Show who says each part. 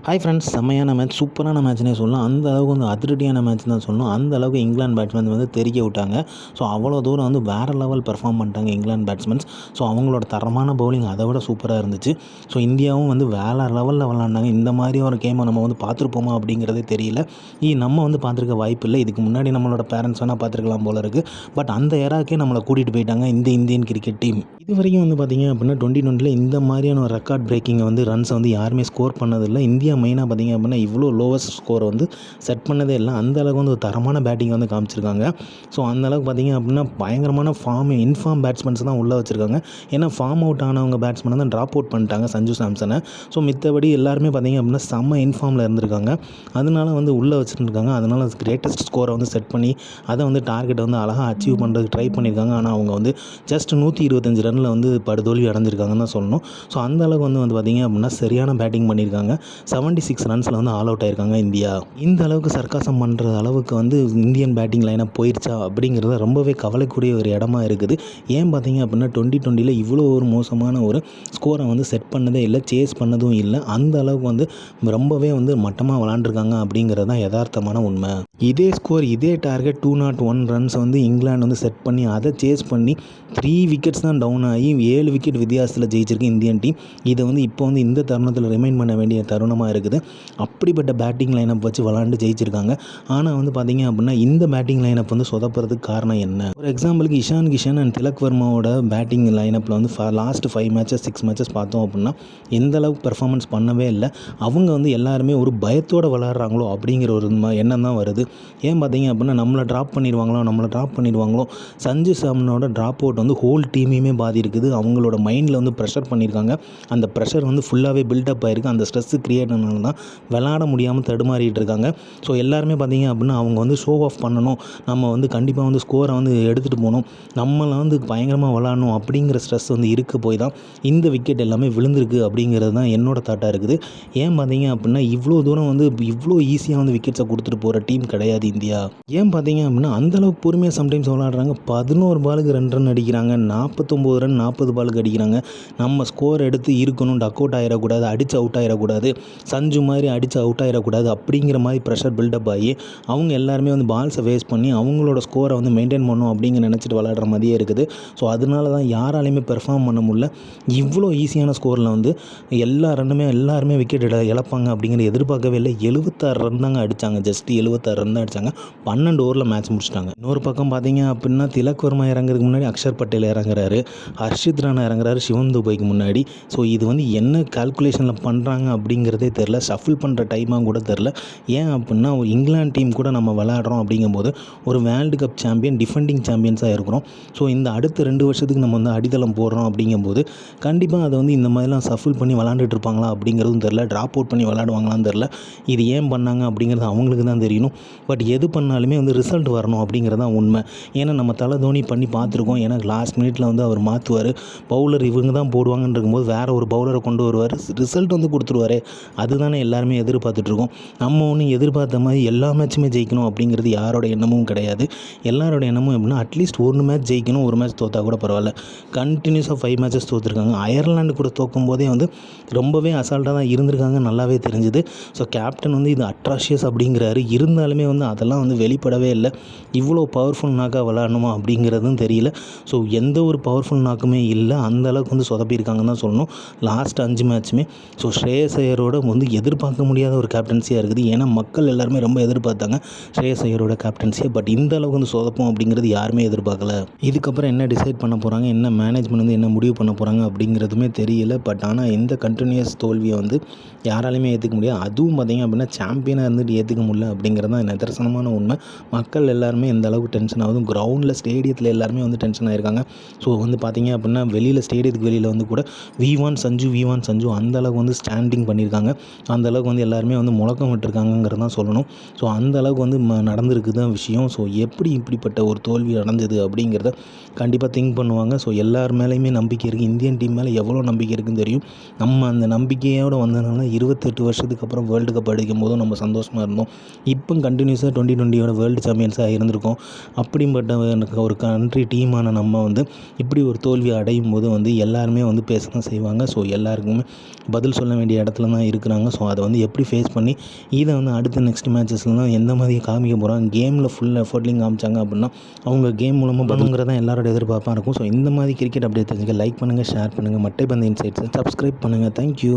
Speaker 1: Hi friends, செம்மையான match, சூப்பரான மேட்ச்னே சொல்லலாம். அந்த அளவுக்கு வந்து அதிரடியான மேட்ச் தான் சொல்லணும். அந்த அளவுக்கு இங்கிலாந்து பேட்ஸ்மேன் வந்து தெறிக்க விட்டாங்க. ஸோ அவ்வளோ தூரம் வந்து வேறு லெவல் பெர்ஃபார்ம் பண்ணிட்டாங்க இங்கிலாந்து பேட்ஸ்மேன்ஸ். ஸோ அவங்களோட தரமான பவுலிங் அதை விட சூப்பராக இருந்துச்சு. ஸோ இந்தியாவும் வந்து வேறு லெவலில் விளாண்டாங்க. இந்த மாதிரி ஒரு கேமை நம்ம வந்து பார்த்துருப்போமா அப்படிங்கிறதே தெரியல. நம்ம வந்து பார்த்துருக்க வாய்ப்பு இல்லை. இதுக்கு முன்னாடி நம்மளோட பேரண்ட்ஸ் வேணால் பார்த்துருக்கலாம் போல இருக்குது. பட் அந்த ஏராக்கே நம்மளை கூட்டிகிட்டு போயிட்டாங்க இந்த இந்தியன் கிரிக்கெட் டீம். இது வரைக்கும் வந்து பார்த்திங்க அப்படின்னா 2020 இந்த மாதிரியான ஒரு ரெக்கார்ட் பிரேக்கிங்கை வந்து ரன்ஸை வந்து யாருமே ஸ்கோர் பண்ணதில்லை. இந்தியா மெயினாக பார்த்திங்க அப்படின்னா இவ்வளோ லோவஸ்ட் ஸ்கோரை வந்து செட் பண்ணதே இல்லை. அந்த அளவுக்கு வந்து ஒரு தரமான பேட்டிங் வந்து காமிச்சிருக்காங்க. ஸோ அந்தளவுக்கு பார்த்திங்க அப்படின்னா பயங்கரமான இன்ஃபார்ம் பேட்ஸ்மேன்ஸ் தான் உள்ளே வச்சுருக்காங்க. ஏன்னா ஃபார்ம் அவுட் ஆனவங்க பேட்ஸ்மேனை தான் ட்ராப் அவுட் பண்ணிட்டாங்க சஞ்சு சாம்சனை. ஸோ மித்தபடி எல்லாருமே பார்த்திங்க அப்படின்னா செம்ம இன்ஃபார்மில் இருந்திருக்காங்க. அதனால வந்து உள்ளே வச்சுருக்காங்க. அதனால் கிரேட்டஸ்ட் ஸ்கோரை வந்து செட் பண்ணி அதை வந்து டார்கெட்டை வந்து அழகாக அச்சீவ் பண்ணுறதுக்கு ட்ரை பண்ணியிருக்காங்க. ஆனால் அவங்க வந்து ஜஸ்ட் 125 ரனில் வந்து படுதோல்வி அடைஞ்சிருக்காங்கன்னு தான் சொல்லணும். ஸோ அந்த அளவுக்கு வந்து பார்த்திங்க அப்படின்னா சரியான பேட்டிங் பண்ணியிருக்காங்க. 76 ரன்ஸில் வந்து ஆல் அவுட் ஆயிருக்காங்க இந்தியா. இந்த அளவுக்கு சர்க்காசம் பண்ணுற அளவுக்கு வந்து இந்தியன் பேட்டிங் லைனாக போயிடுச்சா அப்படிங்கிறது ரொம்பவே கவலைக்கூடிய ஒரு இடமா இருக்குது. ஏன் பார்த்திங்க அப்படின்னா 2020 இவ்வளோ ஒரு மோசமான ஒரு ஸ்கோரை வந்து செட் பண்ணதே இல்லை, சேஸ் பண்ணதும் இல்லை. அந்த அளவுக்கு வந்து ரொம்பவே வந்து மட்டமாக விளாண்டுருக்காங்க அப்படிங்கிறது தான் யதார்த்தமான உண்மை. இதே ஸ்கோர், இதே டார்கெட் 201 ரன்ஸ் வந்து இங்கிலாந்து வந்து செட் பண்ணி அதை சேஸ் பண்ணி 3 விக்கெட்ஸ் தான் டவுன் ஆகி 7 விக்கெட் வித்தியாசத்தில் ஜெயிச்சிருக்கு இந்தியன் டீம். இதை வந்து இப்போ வந்து இந்த தருணத்தில் ரிமைண்ட் பண்ண வேண்டிய தருணமாக இருக்குது. அப்படிப்பட்ட பேட்டிங் லைனப் வச்சு விளாண்டு ஜெயிச்சிருக்காங்க. ஆனால் வந்து பார்த்திங்க அப்படின்னா இந்த பேட்டிங் லைனப் வந்து சொதப்புறதுக்கு காரணம் என்ன? ஒரு எக்ஸாம்பிளுக்கு இஷான் கிஷன் அண்ட் திலக் வர்மாவோட பேட்டிங் லைனப்பில் வந்து லாஸ்ட் 5 மேட்சஸ் 6 மேட்சஸ் பார்த்தோம் அப்படின்னா எந்த அளவுக்கு பெர்ஃபார்மன்ஸ் பண்ணவே இல்லை. அவங்க வந்து எல்லாருமே ஒரு பயத்தோடு விளாட்றாங்களோ அப்படிங்கிற ஒரு எண்ணம் தான் வருது. ஏன் பார்த்திங்க அப்படின்னா நம்மளை ட்ராப் பண்ணிடுவாங்களோ. சஞ்சு சாம்சனோட ட்ராப் அவுட் வந்து ஹோல் டீமையுமே பாதி இருக்குது. அவங்களோட மைண்டில் வந்து ப்ரெஷர் பண்ணியிருக்காங்க. அந்த ப்ரெஷர் வந்து ஃபுல்லாகவே பில்டப் ஆகிருக்கு. அந்த ஸ்ட்ரெஸ்ஸு க்ரியேட் ஆனது தான் விளாட முடியாமல் தடுமாறிட்டு இருக்காங்க. ஸோ எல்லாருமே பார்த்திங்க அப்படின்னா அவங்க வந்து ஷோ ஆஃப் பண்ணணும், நம்ம வந்து கண்டிப்பாக வந்து ஸ்கோரை வந்து எடுத்துகிட்டு போகணும், நம்மளை வந்து பயங்கரமாக விளாடணும் அப்படிங்கிற ஸ்ட்ரெஸ் வந்து இருக்க போய் தான் இந்த விக்கெட் எல்லாமே விழுந்திருக்கு அப்படிங்கிறது தான் என்னோட தாட்டாக இருக்குது. ஏன் பார்த்திங்க அப்படின்னா இவ்வளோ தூரம் வந்து இவ்வளோ ஈஸியாக வந்து விக்கெட்ஸை கொடுத்துட்டு போகிற டீம் கிடையாது இந்தியா. ஏன் பார்த்திங்க அப்படின்னா அந்தளவுக்கு பொறுமையாக சம்டைம்ஸ் விளாடுறாங்க. 11 பாலுக்கு 2 ரன் அடிக்கிறாங்க, 49 ரன் 40 பாலுக்கு அடிக்கிறாங்க. நம்ம ஸ்கோர் எடுத்து இருக்கணும், டக் அவுட் ஆகிடக்கூடாது, அடித்து அவுட் ஆகிடக்கூடாது, சஞ்சு மாதிரி அடித்து அவுட் ஆகிடக்கூடாது அப்படிங்கிற மாதிரி ப்ரெஷர் பில்டப் ஆகி அவங்க எல்லாருமே வந்து பால்ஸை வேஸ்ட் பண்ணி அவங்களோட ஸ்கோரை வந்து மெயின்டைன் பண்ணணும் அப்படிங்கிற நினச்சிட்டு விளாடுற மாதிரியே இருக்குது. ஸோ அதனால தான் யாராலையுமே பெர்ஃபார்ம் பண்ண முடியல. இவ்வளோ ஈஸியான ஸ்கோரில் வந்து எல்லாருமே விக்கெட் இழப்பாங்க அப்படிங்கிற எதிர்பார்க்கவே இல்லை. 76 ரன் தாங்க அடித்தாங்க. ஜஸ்ட் 76 ரன் தான் அடித்தாங்க. 12 ஓவரில் மேட்ச் முடிச்சிட்டாங்க. இன்னொரு பக்கம் பார்த்தீங்க அப்படின்னா திலக் வர்மா இறங்குறதுக்கு முன்னாடி அக்ஷர் பட்டேல் இறங்குறாரு, ஹர்ஷித் ராணா இறங்குறாரு சிவம் துபைக்கு முன்னாடி. ஸோ இது வந்து என்ன கால்குலேஷனில் பண்ணுறாங்க அப்படிங்கிறதே தெரில. ஷஃபில் பண்ணுற டைமாக கூட தெரில. ஏன் அப்படின்னா ஒரு இங்கிலாந்து டீம் கூட நம்ம விளையாடுறோம் அப்படிங்கும்போது ஒரு வேர்ல்டு கப் சாம்பியன், டிஃபெண்டிங் சாம்பியன்ஸாக இருக்கிறோம். ஸோ இந்த அடுத்த 2 வருஷத்துக்கு நம்ம வந்து அடித்தளம் போடுறோம் அப்படிங்கும்போது கண்டிப்பாக அதை வந்து இந்த மாதிரிலாம் ஷஃபில் பண்ணி விளாண்டுட்டு இருப்பாங்களா அப்படிங்கிறதும் தெரில, ட்ராப் அவுட் பண்ணி விளாடுவாங்களான்னு தெரில. இது ஏன் பண்ணாங்க அப்படிங்கிறது அவங்களுக்கு தான் தெரியணும். பட் எது பண்ணாலுமே வந்து ரிசல்ட் வரணும் அப்படிங்கிறது தான் உண்மை. ஏன்னா நம்ம தலை தோனி பண்ணி பார்த்துருக்கோம். ஏன்னா லாஸ்ட் மினிட்ல வந்து அவர் மாற்றுவார், பவுலர் இவங்க தான் போடுவாங்கன்னு இருக்கும்போது வேறு ஒரு பவுலரை கொண்டு வருவார், ரிசல்ட் வந்து கொடுத்துருவாரு. அதுதானே எல்லாருமே எதிர்பார்த்துட்ருக்கோம். நம்ம ஒன்றும் எதிர்பார்த்த மாதிரி எல்லா மேட்சுமே ஜெயிக்கணும் அப்படிங்கிறது யாரோட எண்ணமும் கிடையாது. எல்லாரோட எண்ணமும் எப்படின்னா அட்லீஸ்ட் ஒரு மேட்ச் ஜெயிக்கணும், ஒரு மேட்ச் தோற்றா கூட பரவாயில்ல. கண்டினியூஸாக 5 மேட்சஸ் தோற்றுருக்காங்க. அயர்லாண்டு கூட தோக்கும் போதே வந்து ரொம்பவே அசால்ட்டாக தான் இருந்திருக்காங்க, நல்லாவே தெரிஞ்சுது. ஸோ கேப்டன் வந்து இது அட்ராஷியஸ் அப்படிங்கிறாரு. இருந்தாலுமே வந்து அதெல்லாம் வந்து வெளிப்படவே இல்லை. இவ்வளோ பவர்ஃபுல் நாக்காக விளாடணுமா அப்படிங்கிறதும் தெரியல. ஸோ எந்த ஒரு பவர்ஃபுல் நாக்குமே இல்லை. அந்த அளவுக்கு வந்து சொதப்பியிருக்காங்கன்னு தான் சொல்லணும் லாஸ்ட் 5 மேட்சுமே. ஸோ ஸ்ரேயஸ் ஐயரோட வந்து எதிர்பார்க்க முடியாத ஒரு கேப்டன்சியாக இருக்குது. ஏன்னா மக்கள் எல்லாருமே ரொம்ப எதிர்பார்த்தாங்க ஸ்ரேயஸ் ஐயரோட கேப்டன்சியை. பட் இந்த அளவுக்கு வந்து சொதப்போம் அப்படிங்கிறது யாருமே எதிர்பார்க்கல. இதுக்கப்புறம் என்ன டிசைட் பண்ண போகிறாங்க, என்ன மேனேஜ்மெண்ட் வந்து என்ன முடிவு பண்ண போகிறாங்க அப்படிங்கிறதுமே தெரியல. பட் ஆனால் இந்த கண்டினியூஸ் தோல்வியை வந்து யாராலையுமே ஏற்றுக்க முடியாது. அதுவும் பார்த்திங்க அப்படின்னா சாம்பியனாக இருந்துட்டு ஏற்றுக்க முடியல அப்படிங்கிறது தான் நிதர்சனமான உண்மை. மக்கள் எல்லாருமே எந்த அளவுக்கு டென்ஷன் ஆகுது, கிரவுண்டில் ஸ்டேடியத்தில் எல்லாருமே வந்து டென்ஷன் ஆகிருக்காங்க. ஸோ வந்து பார்த்திங்க அப்படின்னா ஸ்டேடியத்துக்கு வெளியில் வந்து கூட வி வான் சஞ்சு அந்த அளவுக்கு வந்து ஸ்டாண்டிங் பண்ணியிருக்காங்க. அந்த அளவுக்கு வந்து எல்லாருமே வந்து முழக்கம் விட்டுருக்காங்கிறது தான் சொல்லணும். ஸோ அந்த அளவுக்கு வந்து நடந்திருக்கு தான் விஷயம். ஸோ எப்படி இப்படிப்பட்ட ஒரு தோல்வி அடைஞ்சது அப்படிங்கிறத கண்டிப்பாக திங்க் பண்ணுவாங்க. ஸோ எல்லார் மேலேயுமே நம்பிக்கை இருக்குது. இந்தியன் டீம் மேலே எவ்வளோ நம்பிக்கை இருக்குதுன்னு தெரியும். நம்ம அந்த நம்பிக்கையோடு வந்ததுனால 28 வருஷத்துக்கு அப்புறம் வேர்ல்டு கப் அடிக்கும் போதும் நம்ம சந்தோஷமாக இருந்தோம். இப்போ கண்டினியூஸாக 2020 வேர்ல்டு சாம்பியன்ஸாக இருந்திருக்கோம். அப்படிப்பட்ட ஒரு கண்ட்ரி டீமான நம்ம வந்து இப்படி ஒரு தோல்வி அடையும் போது வந்து எல்லாருமே வந்து பேச தான் செய்வாங்க. ஸோ எல்லாருக்குமே பதில் சொல்ல வேண்டிய இடத்துல தான் இருக்கிறாங்க. பண்ணியிருந்தாங்க. ஸோ அதை வந்து எப்படி ஃபேஸ் பண்ணி இதை வந்து அடுத்த நெக்ஸ்ட் மேட்சஸ்லாம் எந்த மாதிரி காமிக்க போகிறாங்க, கேமில் ஃபுல் எஃபர்ட்லையும் காமிச்சாங்க அப்படின்னா அவங்க கேம் மூலமாக பண்ணுங்கிறது தான் எல்லாரோட எதிர்பார்ப்பாக இருக்கும். ஸோ இந்த மாதிரி கிரிக்கெட் அப்டேட் தெரிஞ்சுக்க லைக் பண்ணுங்கள், ஷேர் பண்ணுங்கள். மட்டைப்பந்து இன்சைட்ஸை சப்ஸ்கிரைப் பண்ணுங்கள். தேங்க்யூ.